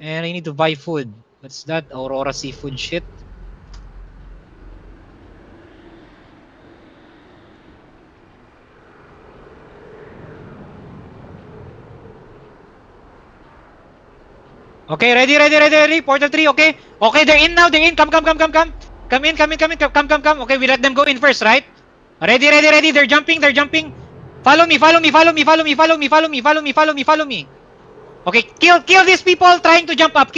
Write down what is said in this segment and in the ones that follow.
And I need to buy food. What's that? Aurora seafood shit. Okay, ready. Portal 3, okay. Okay, they're in now, they're in. Come. Come in. Come. Okay, we let them go in first, right? Ready. They're jumping. Follow me. Okay, kill these people trying to jump up.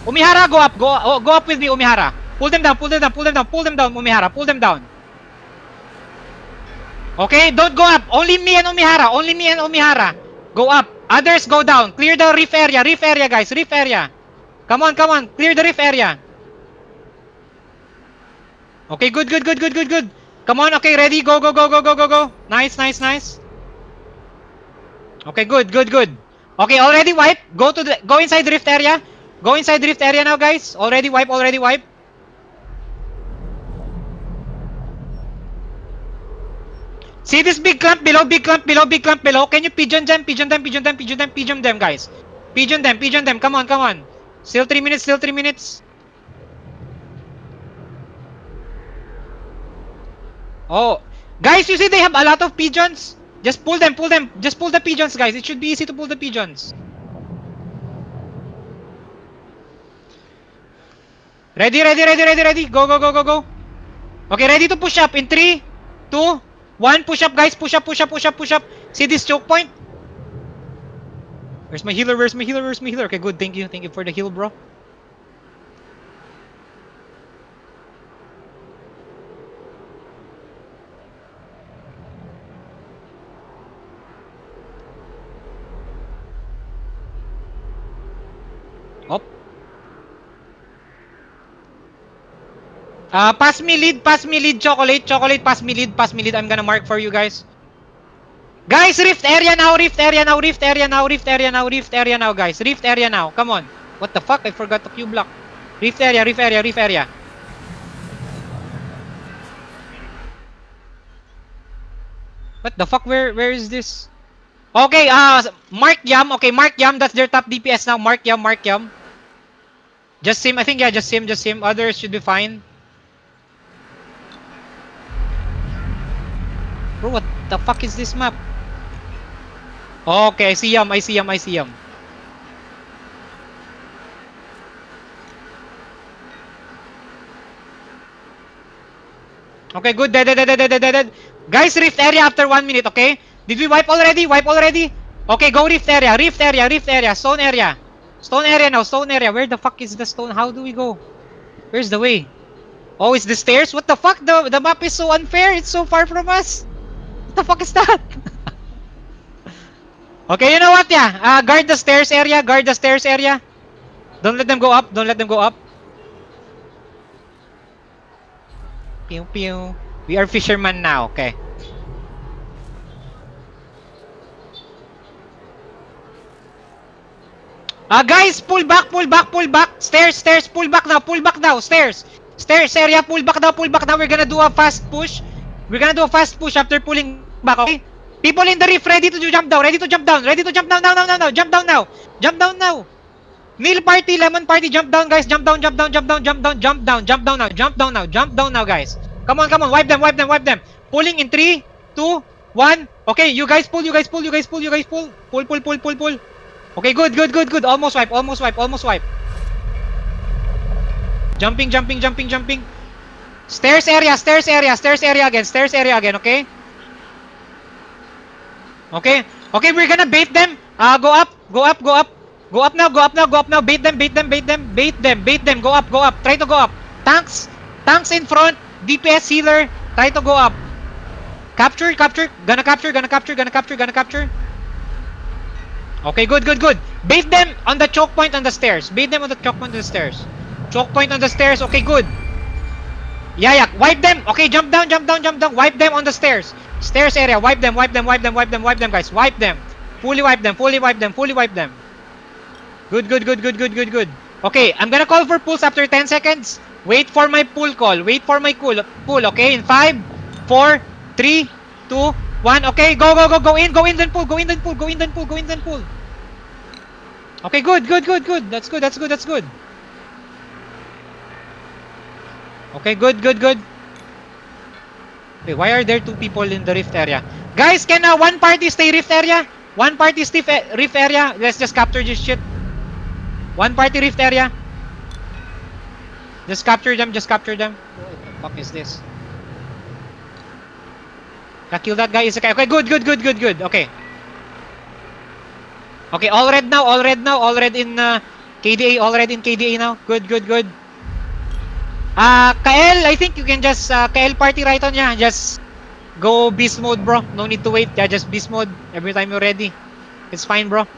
Umihara, go up. Go up with me, Umihara. Pull them down, Umihara. Pull them down. Okay, don't go up. Only me and Umihara. Go up. Others go down. Clear the reef area, guys. Reef area. Come on. Clear the reef area. Okay, good. Come on, okay, ready. Go. Nice. Okay, good. Okay, already wipe. Go inside the rift area. Go inside the rift area now, guys. Already wipe. See this big clump below. Can you pigeon them, guys? Pigeon them. Come on. Still 3 minutes. Oh, guys, you see they have a lot of pigeons. Just pull them. Just pull the pigeons, guys. It should be easy to pull the pigeons. Ready. Go. Okay, ready to push up in 3, 2, 1. Push up, guys. Push up. See this choke point? Where's my healer? Okay, good. Thank you for the heal, bro. Op. Pass me lead, chocolate, pass me lead. I'm gonna mark for you guys. Guys, rift area now, guys. Rift area now. Come on. What the fuck? I forgot the Q block. Rift area. What the fuck? Where is this? Okay, Mark Yam. Okay, Mark Yam. That's their top DPS now. Mark Yam. Just him. I think, yeah, just him. Others should be fine. Bro, what the fuck is this map? Okay, I see him. Okay, good. Dead. Guys, rift area after 1 minute, okay? Did we wipe already? Okay, go rift area. Stone area now. Where the fuck is the stone? How do we go? Where's the way? Oh, it's the stairs? What the fuck? The map is so unfair. It's so far from us. What the fuck is that? Okay, you know what? Yeah. Guard the stairs area. Don't let them go up. Pew. We are fishermen now, okay. Guys, pull back. Stairs, pull back now. Stairs area, pull back now. We're gonna do a fast push. After pulling back, okay? People in the reef, ready to jump down now. Jump down now. Neil party, lemon party, jump down, guys. Jump down now, guys. Come on. Wipe them. Pulling in 3, 2, 1. Okay, you guys pull. Pull. Okay, good. Almost wipe. Jumping. Stairs area again, okay? Okay, we're gonna bait them. Go up now. Bait them. Go up. Try to go up. Tanks in front. DPS healer. Try to go up. Capture. Gonna capture. Okay, good. Bait them on the choke point on the stairs. Choke point on the stairs. Okay, good. Yeah. Wipe them. Okay, jump down. Wipe them on the stairs. Stairs area. Wipe them, guys. Wipe them. Fully wipe them. Good. Okay, I'm gonna call for pulls after 10 seconds. Wait for my pull call. Pull, okay? In 5, 4, 3, 2, 1. Okay, go in, then pull. Okay, good, good, good, good. That's good, that's good, that's good. Okay, good, good, good. Wait, why are there two people in the rift area? Guys, can one party stay rift area? One party stay rift area. Let's just capture this shit. One party rift area. Just capture them, just capture them. What the fuck is this? Kill that guy. Is okay. Okay, good, good, good, good, good. Okay. Okay, all red now, all red now, all red in KDA, all red in KDA now. Good, good, good. Kael, I think you can just Kael party right on ya. Just go beast mode, bro. No need to wait. Yeah, just beast mode every time you're ready. It's fine, bro.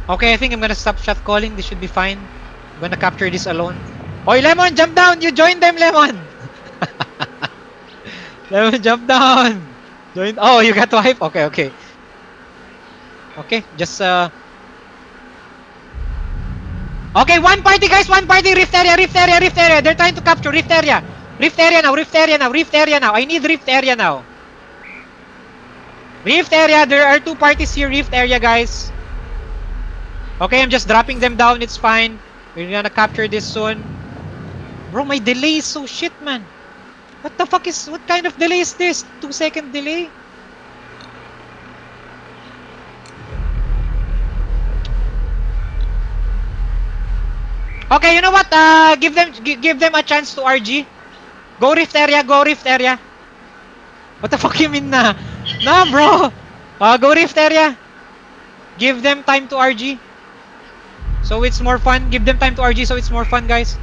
Okay, I think I'm gonna stop shot calling. This should be fine. I'm gonna capture this alone. Oi, Lemon, jump down! You join them, Lemon! Lemon, jump down! Join. Oh, you got wipe? Okay, okay. Okay, just Okay, one party, guys, one party. Rift area, rift area, rift area. They're trying to capture rift area. Rift area now, rift area now, rift area now. I need rift area now. Rift area, there are two parties here. Rift area, guys. Okay, I'm just dropping them down. It's fine. We're gonna capture this soon. Bro, my delay is so shit, man. What the fuck is, what kind of delay is this? 2-second delay? Okay, you know what? Give them a chance to RG. Go rift area, go rift area. What the fuck you mean na? Nah, bro. Go rift area. Give them time to RG. So it's more fun. Give them time to RG so it's more fun, guys.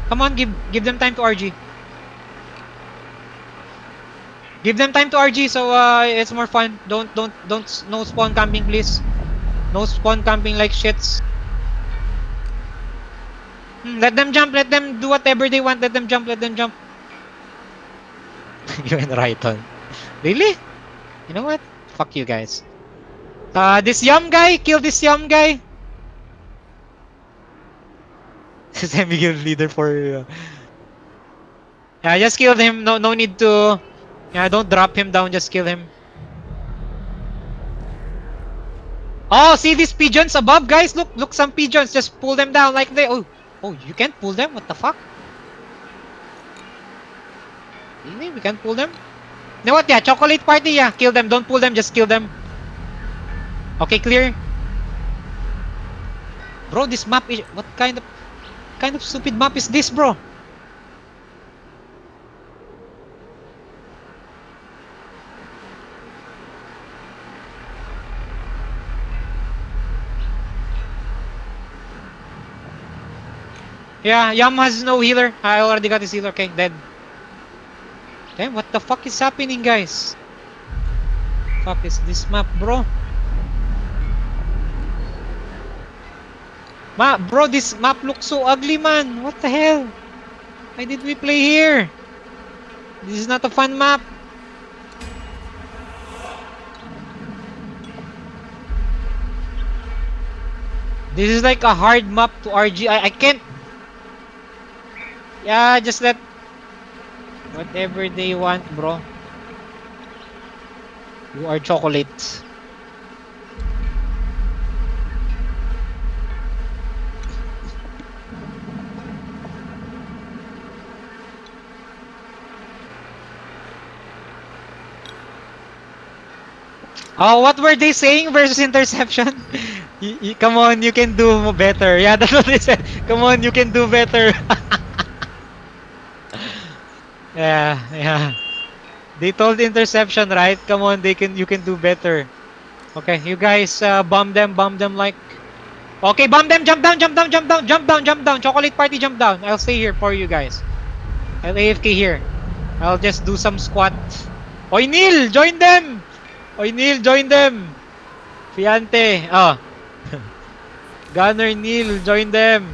Come on, give them time to RG. Give them time to RG so it's more fun. Don't no spawn camping, please. No spawn camping like shits. Let them jump. Let them do whatever they want. Let them jump. Let them jump. You and Rayton. Really? You know what? Fuck you guys. This Yum guy. Kill this Yum guy. Semi guild leader for. Yeah, just kill him. No need to. Yeah, don't drop him down. Just kill him. Oh, see these pigeons above, guys? Look, some pigeons. Just pull them down like they. Oh, you can't pull them. What the fuck? Really? We can't pull them? You know what? Yeah, chocolate party. Yeah, kill them. Don't pull them. Just kill them. Okay, clear. Bro, this map is what kind of stupid map is this, bro? Yeah, Yam has no healer. I already got his healer. Okay, dead. Damn, what the fuck is happening, guys? Fuck is this map, bro? Bro, this map looks so ugly, man. What the hell? Why did we play here? This is not a fun map. This is like a hard map to RG. I can't. Yeah, just let whatever they want, bro. You are chocolate. Oh, what were they saying versus interception? Come on, you can do better. Yeah, that's what they said. Come on, you can do better. Yeah. They told interception, right? Come on, you can do better. Okay, you guys bomb them like. Okay, bomb them, jump down. Chocolate party, jump down. I'll stay here for you guys. I'll AFK here. I'll just do some squat. Oy, Neil, join them. Fiante. Oh. Gunner Neil, join them.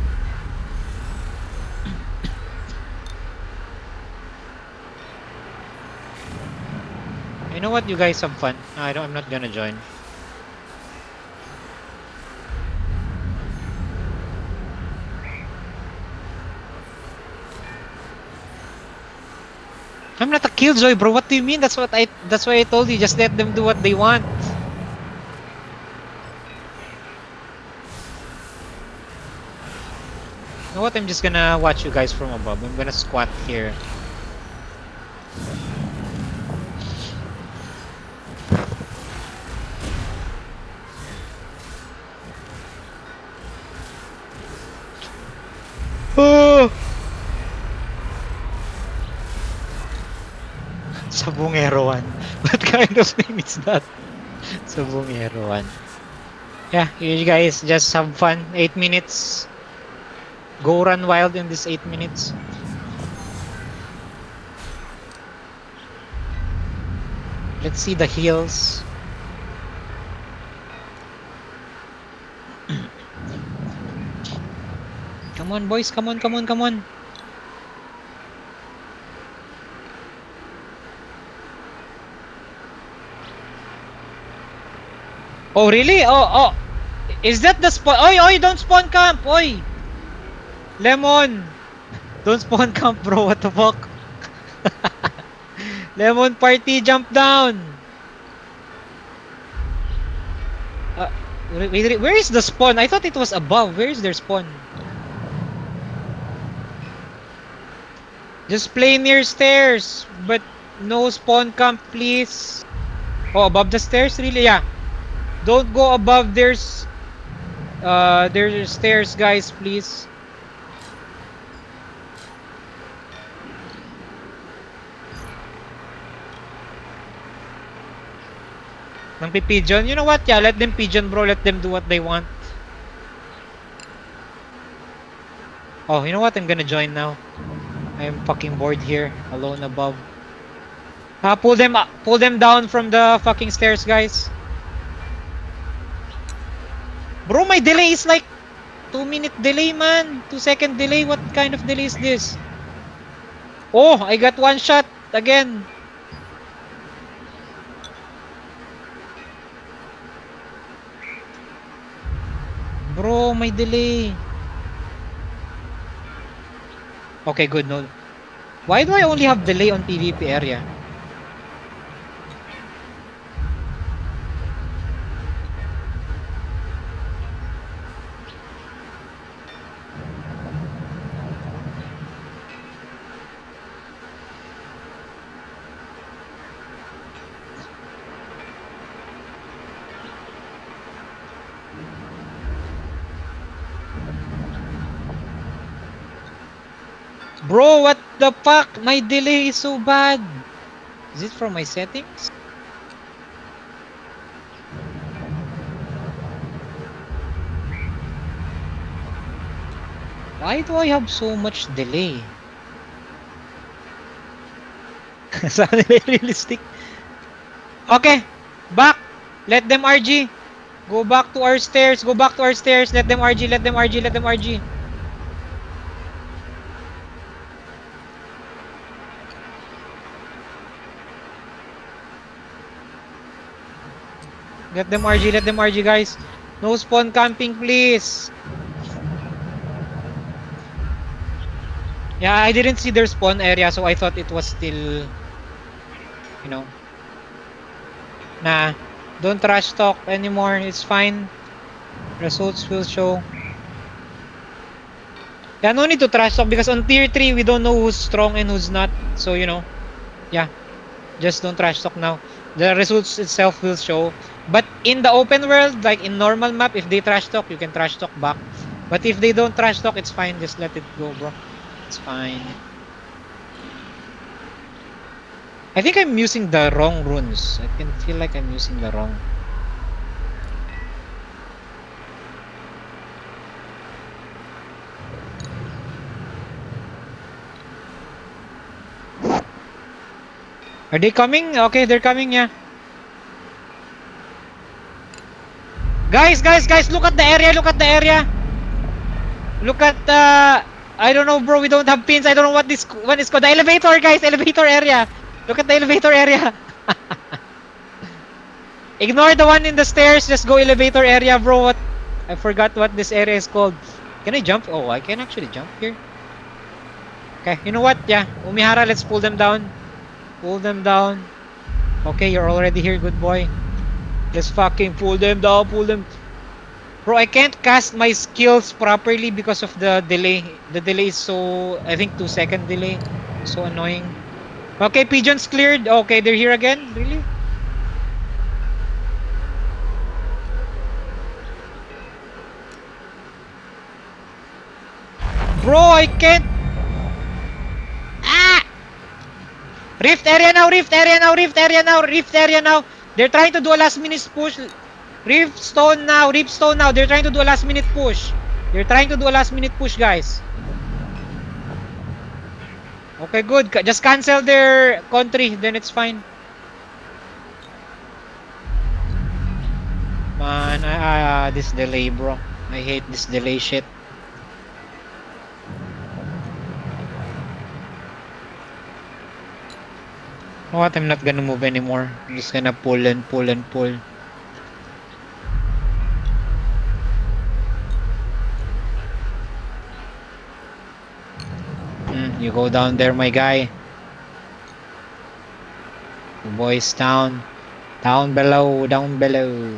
You know what? You guys have fun. I'm not gonna join. I'm not a killjoy, bro. What do you mean? That's why I told you. Just let them do what they want. You know what? I'm just gonna watch you guys from above. I'm gonna squat here. Oh! Sabongero 1. What kind of name is that? Sabongero 1. Yeah, you guys just have fun. 8 minutes. Go run wild in this 8 minutes. Let's see the heals. Come on, boys. Come on, come on, come on. Oh, really? Oh. Is that the spawn? Oi, oi, don't spawn camp. Oi. Lemon. Don't spawn camp, bro. What the fuck? Lemon party, jump down. Wait, where is the spawn? I thought it was above. Where is their spawn? Just play near stairs, but no spawn camp, please. Oh, above the stairs? Really? Yeah. Don't go above there's stairs, guys, please. Nang pigeon? You know what? Yeah, let them pigeon, bro. Let them do what they want. Oh, you know what? I'm gonna join now. I'm fucking bored here, alone above. Pull them down from the fucking stairs, guys. Bro, my delay is like 2-minute delay, man. 2-second delay. What kind of delay is this? Oh, I got one shot again. Bro, my delay. Okay, good. No. Why do I only have delay on PvP area? Bro, what the fuck? My delay is so bad. Is it from my settings? Why do I have so much delay? Sound realistic. Okay, back. Let them RG. Go back to our stairs. Go back to our stairs. Let them RG. Let them RG. Let them RG. Let them RG. Let them RG, guys. No spawn camping, please. Yeah, I didn't see their spawn area, so I thought it was still, you know. Nah, don't trash talk anymore. It's fine. Results will show. Yeah, no need to trash talk because on tier 3, we don't know who's strong and who's not. So, you know, yeah, just don't trash talk now. The results itself will show. But in the open world, like in normal map, if they trash talk, you can trash talk back. But if they don't trash talk, it's fine. Just let it go, bro. It's fine. I think I'm using the wrong runes. I can feel like I'm using the wrong. Are they coming? Okay, they're coming, yeah. Guys, look at the area, look at the area. Look at I don't know, bro, we don't have pins. I don't know what this one is called. The elevator, guys, elevator area. Look at the elevator area. Ignore the one in the stairs, just go elevator area, bro. What? I forgot what this area is called. Can I jump? Oh, I can actually jump here. Okay, you know what? Yeah, Umihara, let's pull them down. Pull them down. Okay, you're already here, good boy. Let's fucking pull them down, pull them. Bro, I can't cast my skills properly because of the delay. The delay is so, I think 2 second delay. So annoying. Okay, pigeons cleared. Okay, they're here again. Really? Bro, I can't. Ah! Rift area now, rift area now, rift area now, rift area now. They're trying to do a last minute push. Rift stone now, rift stone now. They're trying to do a last minute push. They're trying to do a last minute push, guys. Okay, good. Just cancel their country, then it's fine. Man, this delay, bro. I hate this delay shit. You know what? I'm not gonna move anymore. I'm just gonna pull and pull and pull. You go down there, my guy. Boys down. Down below, down below.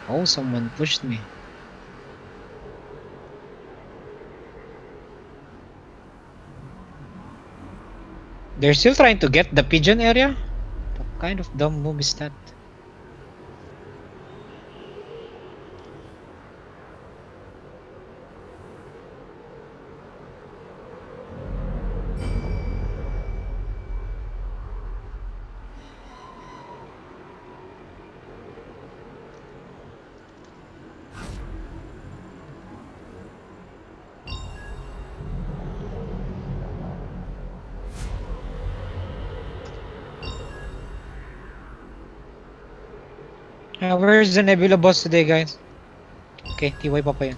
Oh, someone pushed me. They're still trying to get the pigeon area? What kind of dumb move is that? Where's the Nebula boss today, guys? Okay, TY pa pa yun.